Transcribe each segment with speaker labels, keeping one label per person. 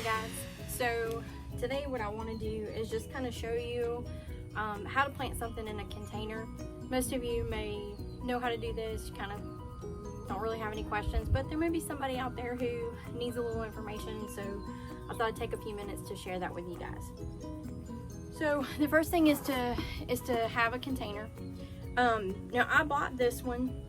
Speaker 1: Hi guys, so today what I want to do is just kind of show you how to plant something in a container. Most of you may know how to do this, you kind of don't really have any questions, but there may be somebody out there who needs a little information, so I thought I'd take a few minutes to share that with you guys. So the first thing is to have a container. Now I bought this one,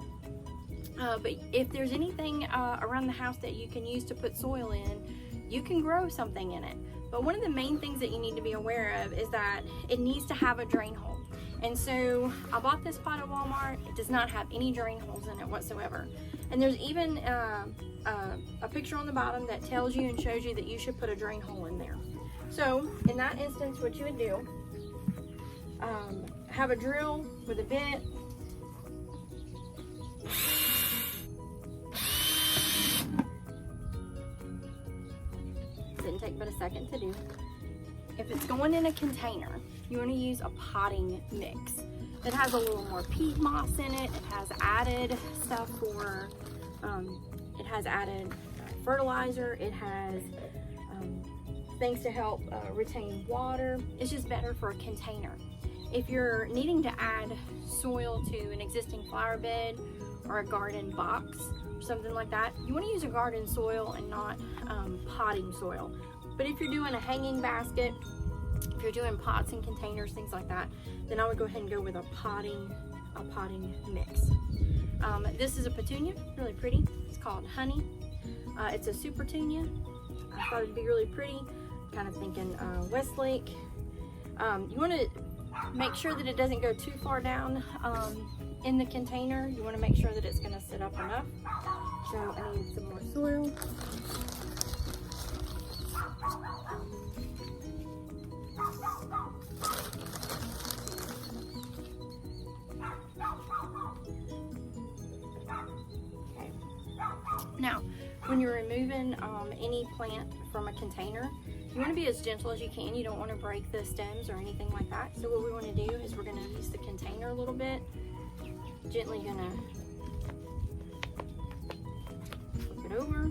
Speaker 1: but if there's anything around the house that you can use to put soil in, you can grow something in it. But one of the main things that you need to be aware of is that it needs to have a drain hole. And so I bought this pot at Walmart. It does not have any drain holes in it whatsoever. And there's even a picture on the bottom that tells you and shows you that you should put a drain hole in there. So in that instance, what you would do, have a drill with a bit. Didn't take but a second to do. If it's going in a container, you want to use a potting mix. It has a little more peat moss in it. It has added stuff for, it has added fertilizer. It has things to help retain water. It's just better for a container. If you're needing to add soil to an existing flower bed or a garden box, something like that, you want to use a garden soil and not potting soil. But if you're doing a hanging basket, if you're doing pots and containers, things like that, then I would go ahead and go with a potting mix. This is a petunia, really pretty. It's called Honey. It's a super petunia. I thought it'd be really pretty. Kind of thinking Westlake. You want to make sure that it doesn't go too far down in the container. You want to make sure that it's going to sit up enough. So I need some more soil. Okay. Now, when you're removing any plant from a container, you want to be as gentle as you can. You don't want to break the stems or anything like that. So what we want to do is we're going to use the container a little bit. Gently gonna flip it over,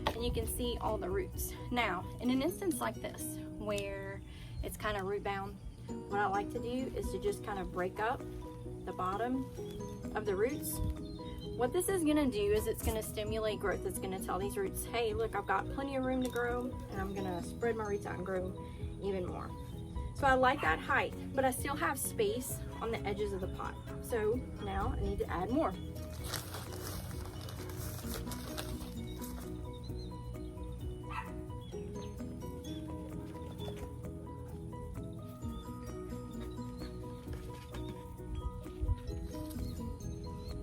Speaker 1: and you can see all the roots. Now, in an instance like this, where it's kind of root bound, what I like to do is to just kind of break up the bottom of the roots. What this is gonna do is it's gonna stimulate growth. It's gonna tell these roots, hey, look, I've got plenty of room to grow, and I'm gonna spread my roots out and grow even more. So I like that height, but I still have space on the edges of the pot. So now I need to add more.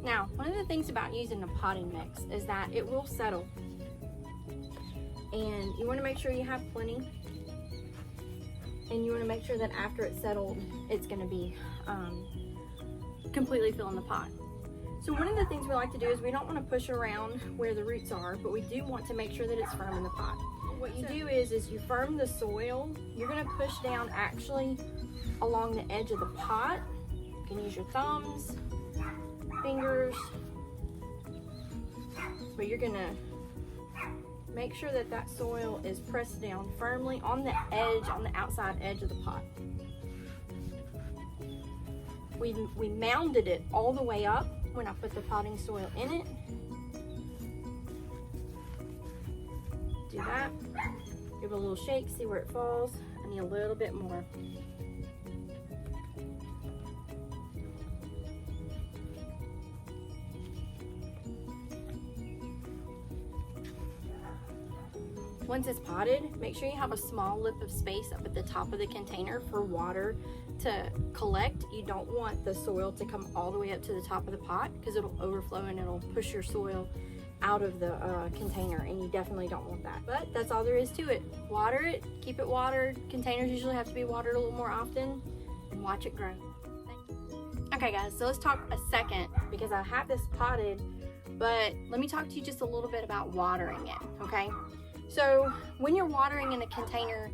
Speaker 1: Now, one of the things about using a potting mix is that it will settle. And you want to make sure you have plenty. And you want to make sure that after it's settled, it's going to be completely filling the pot. So one of the things we like to do is we don't want to push around where the roots are, but we do want to make sure that it's firm in the pot. What you do is you firm the soil. You're going to push down actually along the edge of the pot. You can use your thumbs, fingers, but you're going to make sure that that soil is pressed down firmly on the edge, on the outside edge of the pot. We mounded it all the way up when I put the potting soil in it. Do that. Give it a little shake, see where it falls. I need a little bit more. Once it's potted, make sure you have a small lip of space up at the top of the container for water to collect. You don't want the soil to come all the way up to the top of the pot because it'll overflow and it'll push your soil out of the container, and you definitely don't want that. But that's all there is to it. Water it, keep it watered. Containers usually have to be watered a little more often, and watch it grow. Okay guys, so let's talk a second, because I have this potted, but let me talk to you just a little bit about watering it, okay? So when you're watering in a container,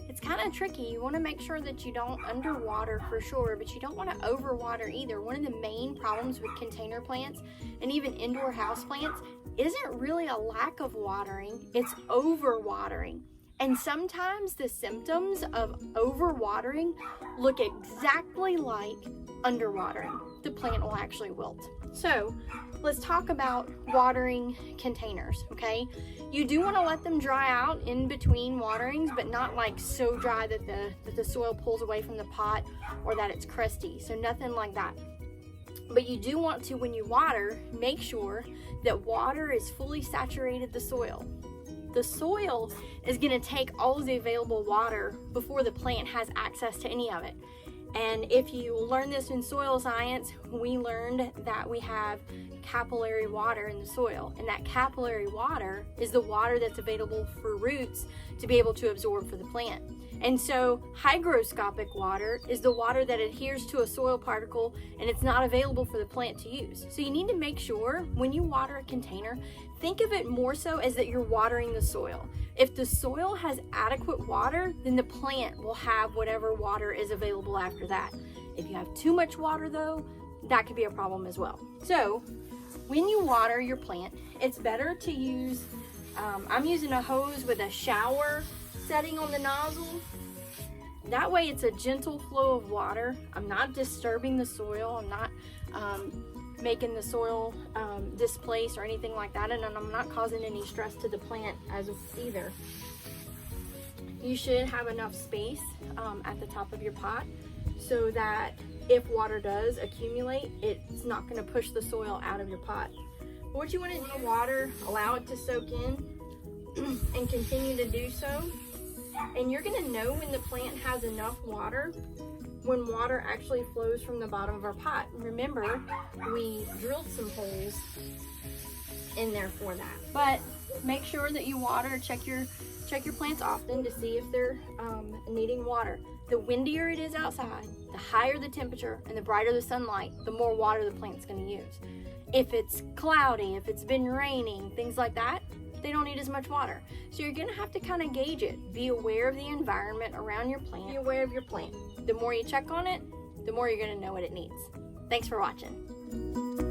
Speaker 1: it's kind of tricky. You want to make sure that you don't underwater for sure, but you don't want to overwater either. One of the main problems with container plants and even indoor house plants isn't really a lack of watering, it's overwatering. And sometimes the symptoms of overwatering look exactly like underwatering. The plant will actually wilt. So let's talk about watering containers, okay? You do want to let them dry out in between waterings, but not like so dry that the soil pulls away from the pot or that it's crusty. So nothing like that. But you do want to, when you water, make sure that water is fully saturated the soil. The soil is going to take all of the available water before the plant has access to any of it. And if you learn this in soil science, we learned that we have capillary water in the soil, and that capillary water is the water that's available for roots to be able to absorb for the plant. And so hygroscopic water is the water that adheres to a soil particle and it's not available for the plant to use. So you need to make sure when you water a container, think of it more so as that you're watering the soil. If the soil has adequate water, then the plant will have whatever water is available after that. If you have too much water though, that could be a problem as well. So when you water your plant, it's better to use, I'm using a hose with a shower setting on the nozzle. That way it's a gentle flow of water. I'm not disturbing the soil. I'm not making the soil displace or anything like that, and I'm not causing any stress to the plant as either. You should have enough space at the top of your pot so that if water does accumulate, it's not going to push the soil out of your pot. But what you want to do, water, allow it to soak in and continue to do so. And you're going to know when the plant has enough water when water actually flows from the bottom of our pot. Remember, we drilled some holes in there for that. But make sure that you water, check your plants often to see if they're needing water. The windier it is outside, the higher the temperature and the brighter the sunlight, the more water the plant's going to use. If it's cloudy, if it's been raining, things like that, they don't need as much water. So you're going to have to kind of gauge it. Be aware of the environment around your plant. Be aware of your plant. The more you check on it, the more you're going to know what it needs. Thanks for watching.